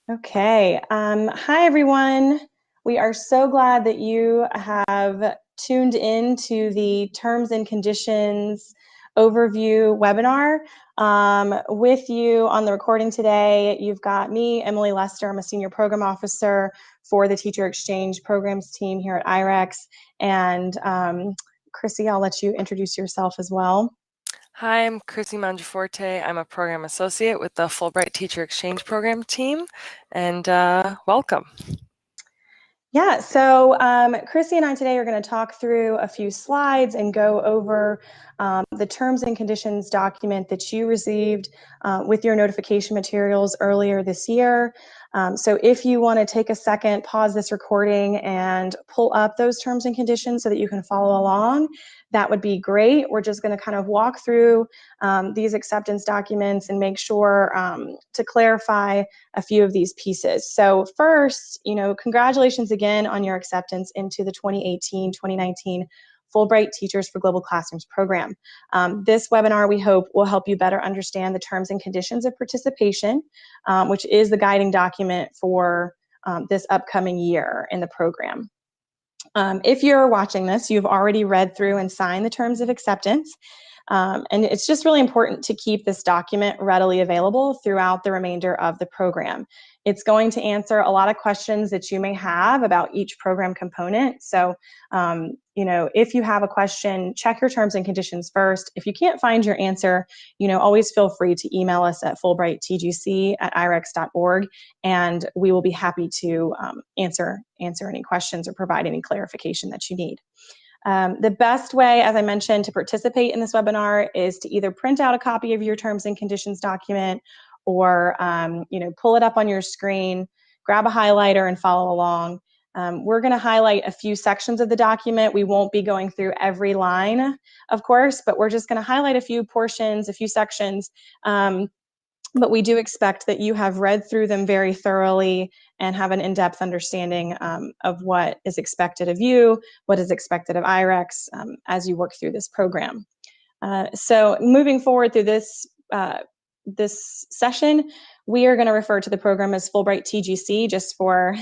Okay. Hi, everyone. We are so glad that you have tuned in to the Terms and Conditions Overview webinar. With you on the recording today, you've got me, Emily Lester. I'm a Senior Program Officer for the Teacher Exchange Programs team here at IREX. And Chrissy, I'll let you introduce yourself as well. Hi, I'm Chrissy Mangiaforte. I'm a program associate with the Fulbright Teacher Exchange Program team, and welcome. Yeah, so Chrissy and I today are going to talk through a few slides and go over the terms and conditions document that you received with your notification materials earlier this year. So if you want to take a second, pause this recording and pull up those terms and conditions so that you can follow along, that would be great. We're just going to kind of walk through these acceptance documents and make sure to clarify a few of these pieces. So first, congratulations again on your acceptance into the 2018-2019 Fulbright Teachers for Global Classrooms program. This webinar, we hope, will help you better understand the terms and conditions of participation, which is the guiding document for this upcoming year in the program. If you're watching this, you've already read through and signed the terms of acceptance. And it's just really important to keep this document readily available throughout the remainder of the program. It's going to answer a lot of questions that you may have about each program component. So, if you have a question, check your terms and conditions first. If you can't find your answer, always feel free to email us at fulbrighttgc@irex.org, and we will be happy to answer any questions or provide any clarification that you need. The best way, as I mentioned, to participate in this webinar is to either print out a copy of your terms and conditions document or pull it up on your screen, grab a highlighter and follow along. We're going to highlight a few sections of the document. We won't be going through every line, of course, but we're just going to highlight a few portions, a few sections. But we do expect that you have read through them very thoroughly and have an in-depth understanding of what is expected of you, what is expected of IREX as you work through this program. So moving forward through this session, we are going to refer to the program as Fulbright TGC just for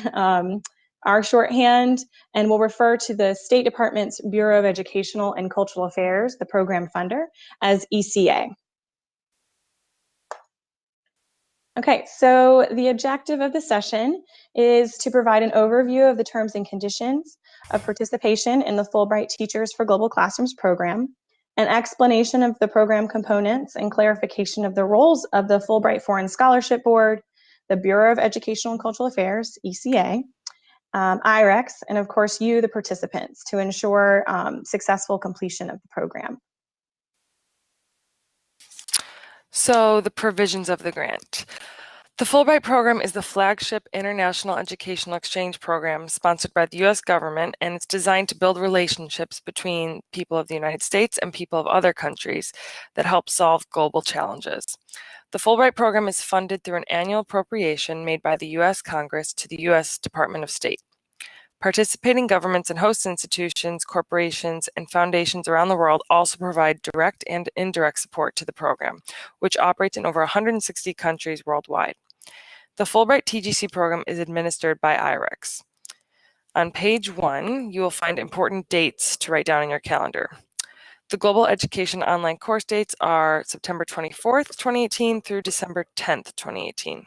our shorthand, and we'll refer to the State Department's Bureau of Educational and Cultural Affairs, the program funder, as ECA. Okay, so the objective of the session is to provide an overview of the terms and conditions of participation in the Fulbright Teachers for Global Classrooms program, an explanation of the program components and clarification of the roles of the Fulbright Foreign Scholarship Board, the Bureau of Educational and Cultural Affairs, ECA, IREX, and of course you, the participants, to ensure successful completion of the program. So the provisions of the grant. The Fulbright program is the flagship international educational exchange program sponsored by the U.S. government, and it's designed to build relationships between people of the United States and people of other countries that help solve global challenges. The Fulbright program is funded through an annual appropriation made by the U.S. Congress to the U.S. Department of State. Participating governments and host institutions, corporations, and foundations around the world also provide direct and indirect support to the program, which operates in over 160 countries worldwide. The Fulbright TGC program is administered by IREX. On page 1, you will find important dates to write down in your calendar. The Global Education online course dates are September 24th, 2018 through December 10th, 2018.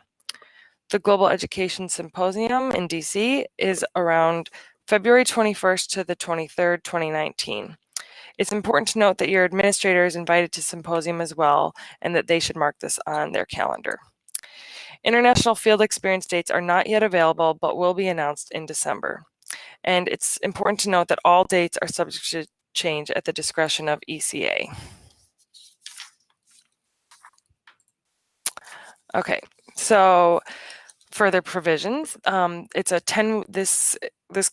The Global Education Symposium in DC is around February 21st to the 23rd, 2019. It's important to note that your administrator is invited to symposium as well, and that they should mark this on their calendar. International field experience dates are not yet available, but will be announced in December. And it's important to note that all dates are subject to change at the discretion of ECA. Okay, so further provisions. This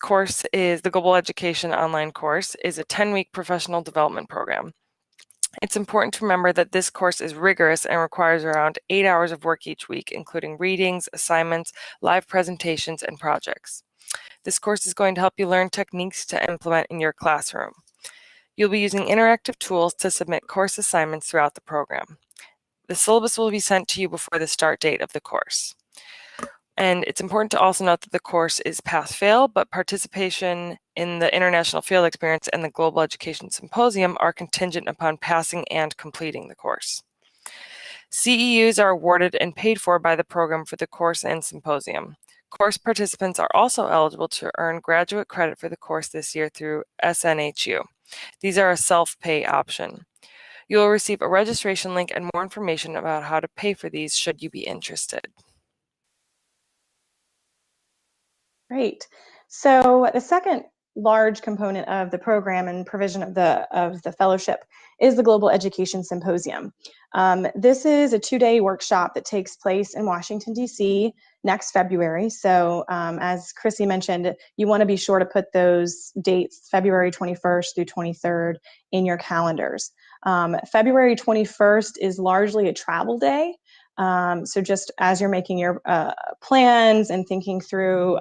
course is the Global Education online course is a 10-week professional development program. It's important to remember that this course is rigorous and requires around 8 hours of work each week, including readings, assignments, live presentations, and projects. This course is going to help you learn techniques to implement in your classroom. You'll be using interactive tools to submit course assignments throughout the program. The syllabus will be sent to you before the start date of the course. And it's important to also note that the course is pass-fail, but participation in the International Field Experience and the Global Education Symposium are contingent upon passing and completing the course. CEUs are awarded and paid for by the program for the course and symposium. Course participants are also eligible to earn graduate credit for the course this year through SNHU. These are a self-pay option. You will receive a registration link and more information about how to pay for these should you be interested. Great. So the second large component of the program and provision of the fellowship is the Global Education Symposium. This is a 2-day workshop that takes place in Washington, D.C. next February. So as Chrissy mentioned, you want to be sure to put those dates, February 21st through 23rd, in your calendars. February 21st is largely a travel day. So just as you're making your plans and thinking through,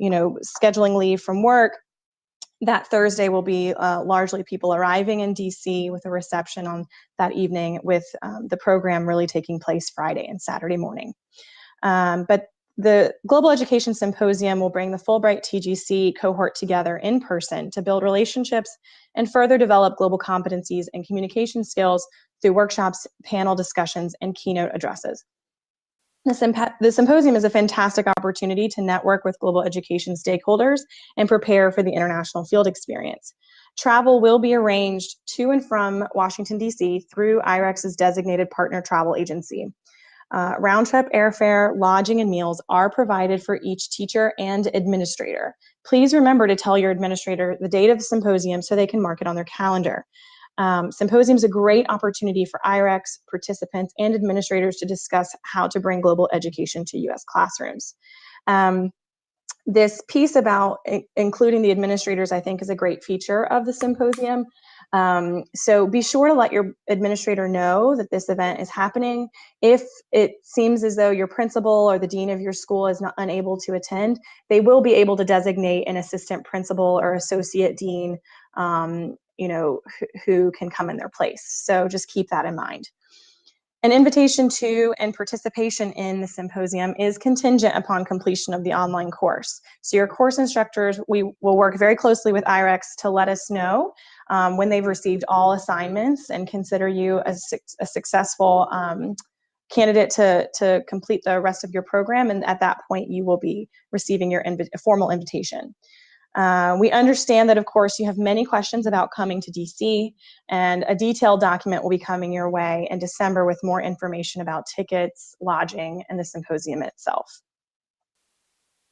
scheduling leave from work, that Thursday will be largely people arriving in DC with a reception on that evening, with the program really taking place Friday and Saturday morning. But the Global Education Symposium will bring the Fulbright TGC cohort together in person to build relationships and further develop global competencies and communication skills through workshops, panel discussions, and keynote addresses. The symposium is a fantastic opportunity to network with global education stakeholders and prepare for the international field experience. Travel will be arranged to and from Washington, D.C. through IREX's designated partner travel agency. Round-trip airfare, lodging, and meals are provided for each teacher and administrator. Please remember to tell your administrator the date of the symposium so they can mark it on their calendar. Symposium is a great opportunity for IREX participants and administrators to discuss how to bring global education to U.S. classrooms. This piece about including the administrators, I think, is a great feature of the symposium. So be sure to let your administrator know that this event is happening. If it seems as though your principal or the dean of your school is not unable to attend, they will be able to designate an assistant principal or associate dean, who can come in their place. So just keep that in mind. An invitation to and participation in the symposium is contingent upon completion of the online course. So your course instructors, we will work very closely with IREX to let us know when they've received all assignments and consider you a successful candidate to complete the rest of your program. And at that point, you will be receiving your formal invitation. We understand that, of course, you have many questions about coming to DC, and a detailed document will be coming your way in December with more information about tickets, lodging, and the symposium itself.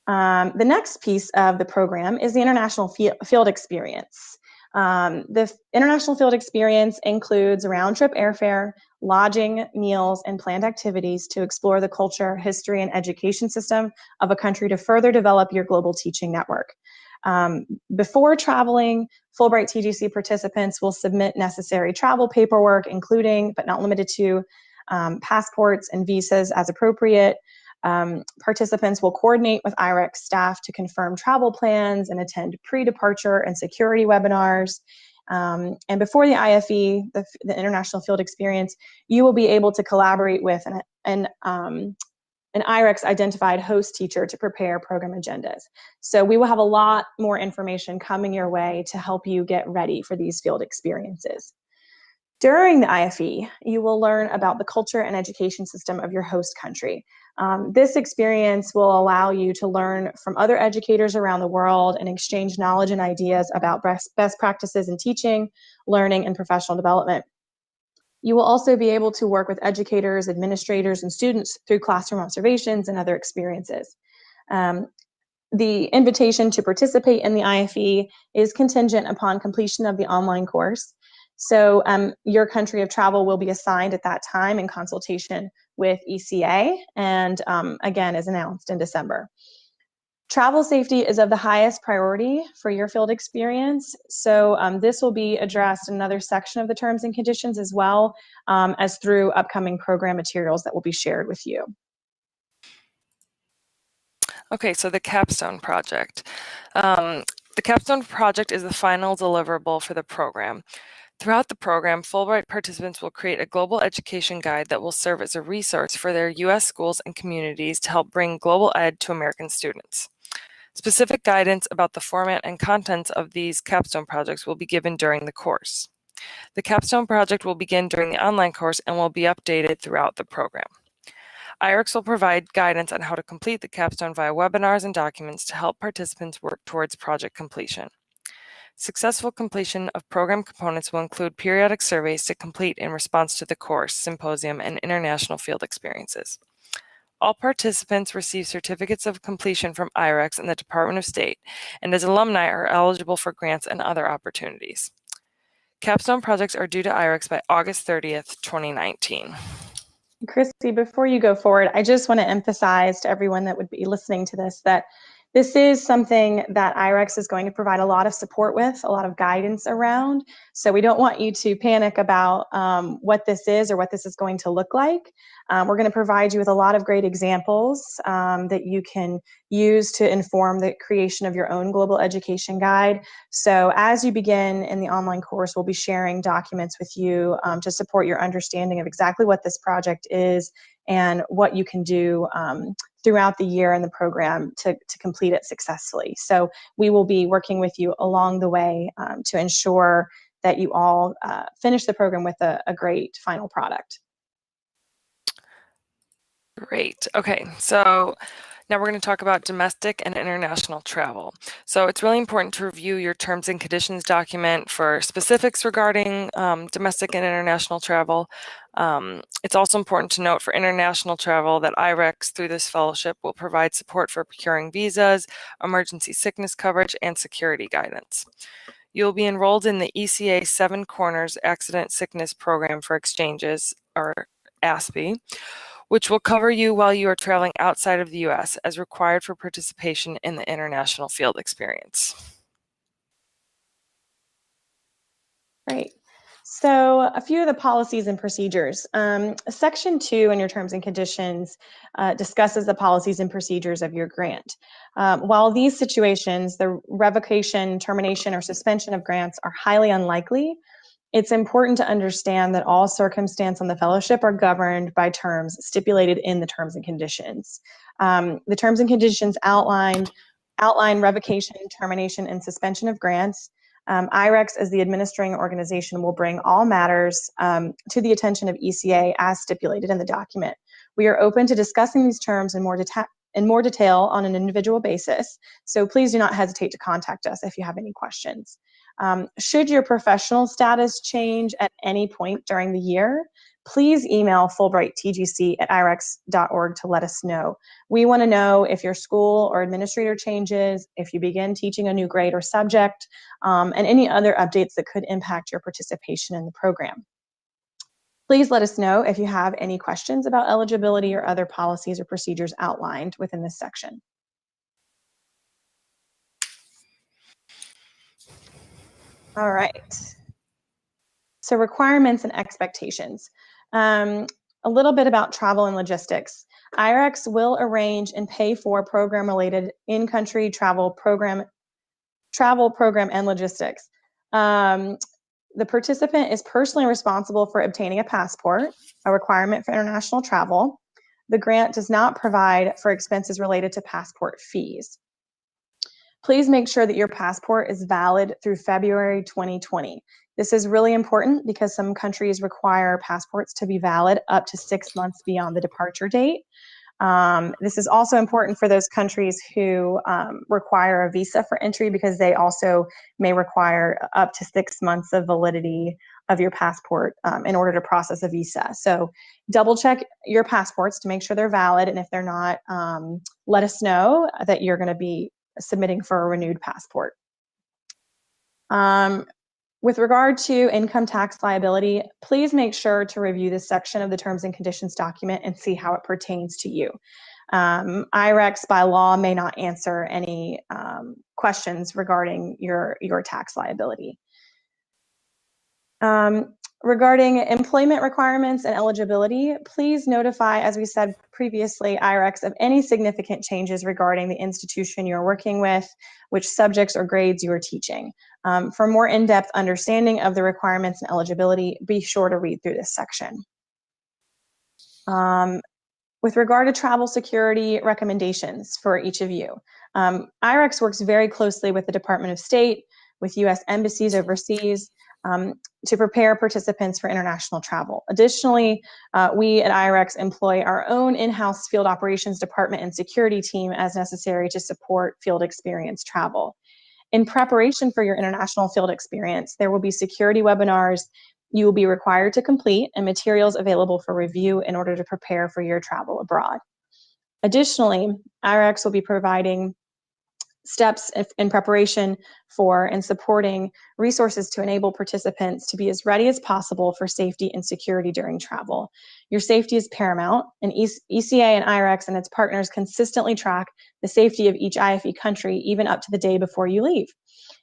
The next piece of the program is the International Field Experience. The International Field Experience includes round-trip airfare, lodging, meals, and planned activities to explore the culture, history, and education system of a country to further develop your global teaching network. Before traveling, Fulbright TGC participants will submit necessary travel paperwork, including, but not limited to, passports and visas as appropriate. Participants will coordinate with IREX staff to confirm travel plans and attend pre-departure and security webinars. And before the IFE, the International Field Experience, you will be able to collaborate with an IREX identified host teacher to prepare program agendas. So we will have a lot more information coming your way to help you get ready for these field experiences. During the IFE, you will learn about the culture and education system of your host country. This experience will allow you to learn from other educators around the world and exchange knowledge and ideas about best practices in teaching, learning, and professional development. You will also be able to work with educators, administrators, and students through classroom observations and other experiences. The invitation to participate in the IFE is contingent upon completion of the online course. So your country of travel will be assigned at that time in consultation with ECA, and again, is announced in December. Travel safety is of the highest priority for your field experience. So this will be addressed in another section of the terms and conditions, as well as through upcoming program materials that will be shared with you. Okay, so the capstone project. The capstone project is the final deliverable for the program. Throughout the program, Fulbright participants will create a global education guide that will serve as a resource for their U.S. schools and communities to help bring global ed to American students. Specific guidance about the format and contents of these capstone projects will be given during the course. The capstone project will begin during the online course and will be updated throughout the program. IREX will provide guidance on how to complete the capstone via webinars and documents to help participants work towards project completion. Successful completion of program components will include periodic surveys to complete in response to the course, symposium, and international field experiences. All participants receive certificates of completion from IREX and the Department of State, and as alumni are eligible for grants and other opportunities. Capstone projects are due to IREX by August 30th, 2019. Christy, before you go forward, I just want to emphasize to everyone that would be listening to this that this is something that IREX is going to provide a lot of support with, a lot of guidance around. So we don't want you to panic about what this is or what this is going to look like. We're going to provide you with a lot of great examples that you can use to inform the creation of your own global education guide. So as you begin in the online course, we'll be sharing documents with you to support your understanding of exactly what this project is and what you can do throughout the year in the program to complete it successfully. So we will be working with you along the way to ensure that you all finish the program with a great final product. Great. Okay, so now we're going to talk about domestic and international travel. So it's really important to review your terms and conditions document for specifics regarding domestic and international travel. It's also important to note for international travel that IREX through this fellowship will provide support for procuring visas, emergency sickness coverage, and security guidance. You'll be enrolled in the ECA Seven Corners Accident Sickness Program for Exchanges, or ASPE, which will cover you while you are traveling outside of the U.S. as required for participation in the international field experience. Great. So a few of the policies and procedures. Section 2 in your terms and conditions discusses the policies and procedures of your grant. While these situations, the revocation, termination, or suspension of grants are highly unlikely, it's important to understand that all circumstances on the fellowship are governed by terms stipulated in the terms and conditions. The terms and conditions outline revocation, termination, and suspension of grants. IREX, as the administering organization, will bring all matters to the attention of ECA as stipulated in the document. We are open to discussing these terms in more detail on an individual basis, so please do not hesitate to contact us if you have any questions. Should your professional status change at any point during the year, please email fulbrighttgc@irex.org to let us know. We want to know if your school or administrator changes, if you begin teaching a new grade or subject, and any other updates that could impact your participation in the program. Please let us know if you have any questions about eligibility or other policies or procedures outlined within this section. All right. So requirements and expectations. A little bit about travel and logistics. IREX will arrange and pay for program-related in-country travel program and logistics. The participant is personally responsible for obtaining a passport, a requirement for international travel. The grant does not provide for expenses related to passport fees. Please make sure that your passport is valid through February 2020. This is really important because some countries require passports to be valid up to 6 months beyond the departure date. This is also important for those countries who require a visa for entry because they also may require up to 6 months of validity of your passport in order to process a visa. So double check your passports to make sure they're valid, and if they're not, let us know that you're going to be submitting for a renewed passport. With regard to income tax liability, please make sure to review this section of the terms and conditions document and see how it pertains to you. IREX by law may not answer any questions regarding your tax liability. Regarding employment requirements and eligibility, please notify, as we said previously, IREX of any significant changes regarding the institution you're working with, which subjects or grades you are teaching. For more in-depth understanding of the requirements and eligibility, be sure to read through this section. With regard to travel security recommendations for each of you, IREX works very closely with the Department of State, with U.S. embassies overseas, to prepare participants for international travel. Additionally, we at IREX employ our own in-house field operations department and security team as necessary to support field experience travel. In preparation for your international field experience, there will be security webinars you will be required to complete and materials available for review in order to prepare for your travel abroad. Additionally, IREX will be providing steps in preparation for and supporting resources to enable participants to be as ready as possible for safety and security during travel. Your safety is paramount, and ECA and IREX and its partners consistently track the safety of each IFE country even up to the day before you leave.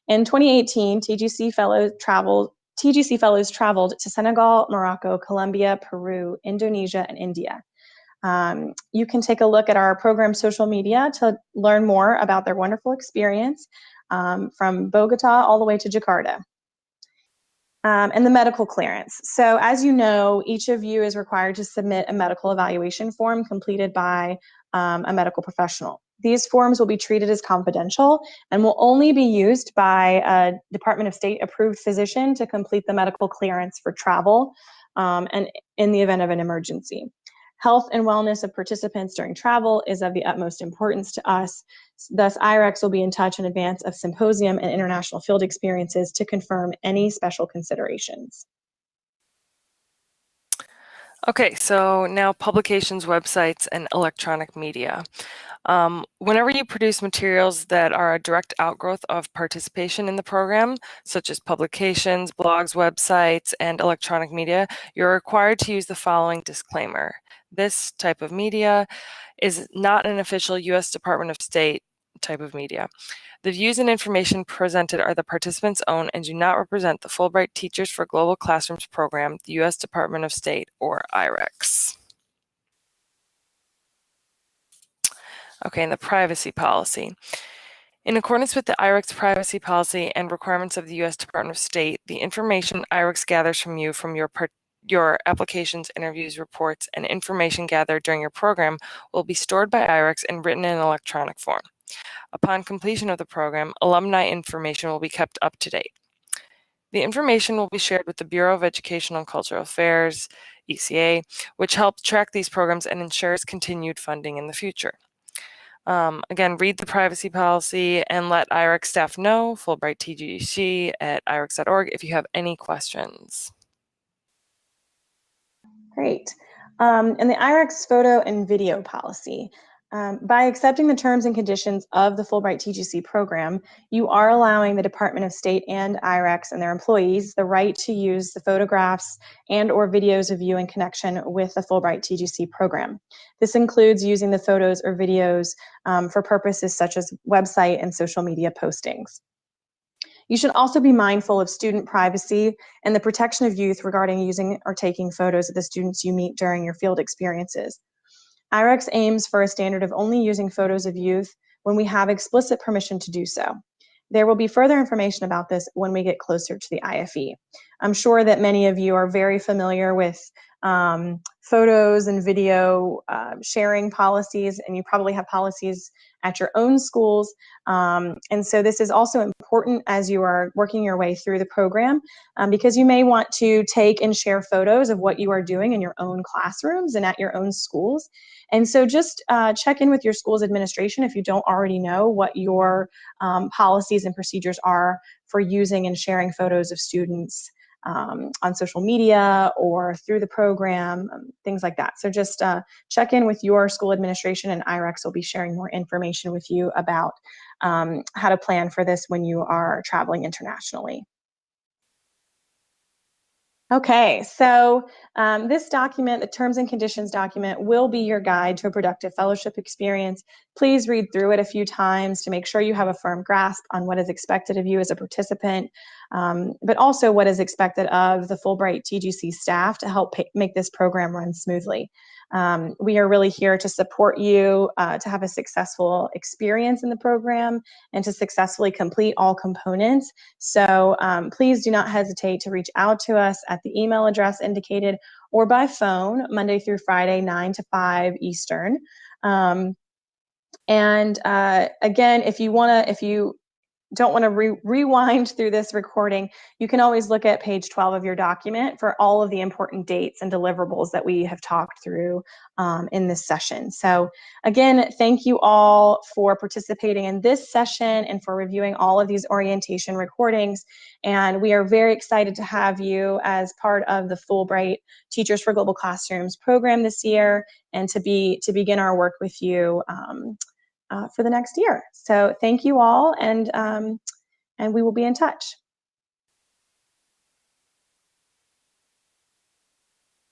In 2018, TGC Fellows traveled to Senegal, Morocco, Colombia, Peru, Indonesia, and India. You can take a look at our program social media to learn more about their wonderful experience from Bogota all the way to Jakarta. And the medical clearance. So as you know, each of you is required to submit a medical evaluation form completed by a medical professional. These forms will be treated as confidential and will only be used by a Department of State approved physician to complete the medical clearance for travel and in the event of an emergency. Health and wellness of participants during travel is of the utmost importance to us. Thus, IREX will be in touch in advance of symposium and international field experiences to confirm any special considerations. Okay, so now publications, websites, and electronic media. Whenever you produce materials that are a direct outgrowth of participation in the program, such as publications, blogs, websites, and electronic media, you're required to use the following disclaimer. This type of media is not an official U.S. Department of State type of media. The views and information presented are the participants' own and do not represent the Fulbright Teachers for Global Classrooms program, the U.S. Department of State, or IREX. Okay, and the privacy policy. In accordance with the IREX privacy policy and requirements of the U.S. Department of State, the information IREX gathers from you from your applications, interviews, reports, and information gathered during your program will be stored by IREX and written in electronic form. Upon completion of the program, alumni information will be kept up to date. The information will be shared with the Bureau of Educational and Cultural Affairs, ECA, which helps track these programs and ensures continued funding in the future. Again, read the privacy policy and let IREX staff know, Fulbright TGC at irex.org, if you have any questions. Great. And the IREX photo and video policy. By accepting the terms and conditions of the Fulbright TGC program, you are allowing the Department of State and IREX and their employees the right to use the photographs and or videos of you in connection with the Fulbright TGC program. This includes using the photos or videos for purposes such as website and social media postings. You should also be mindful of student privacy and the protection of youth regarding using or taking photos of the students you meet during your field experiences. IREX aims for a standard of only using photos of youth when we have explicit permission to do so. There will be further information about this when we get closer to the IFE. I'm sure that many of you are very familiar with photos and video sharing policies, and you probably have policies at your own schools. And so this is also important as you are working your way through the program, because you may want to take and share photos of what you are doing in your own classrooms and at your own schools. And so just check in with your school's administration if you don't already know what your policies and procedures are for using and sharing photos of students on social media or through the program, things like that. So just check in with your school administration, and IREX will be sharing more information with you about how to plan for this when you are traveling internationally. Okay, so this document, the terms and conditions document, will be your guide to a productive fellowship experience. Please read through it a few times to make sure you have a firm grasp on what is expected of you as a participant, but also what is expected of the Fulbright TGC staff to help make this program run smoothly. We are really here to support you to have a successful experience in the program and to successfully complete all components. So please do not hesitate to reach out to us at the email address indicated or by phone Monday through Friday, 9 to 5 Eastern. Again, if you don't want to rewind through this recording, you can always look at page 12 of your document for all of the important dates and deliverables that we have talked through in this session. So again, thank you all for participating in this session and for reviewing all of these orientation recordings. And we are very excited to have you as part of the Fulbright Teachers for Global Classrooms program this year, and to begin our work with you for the next year. So thank you all, and we will be in touch.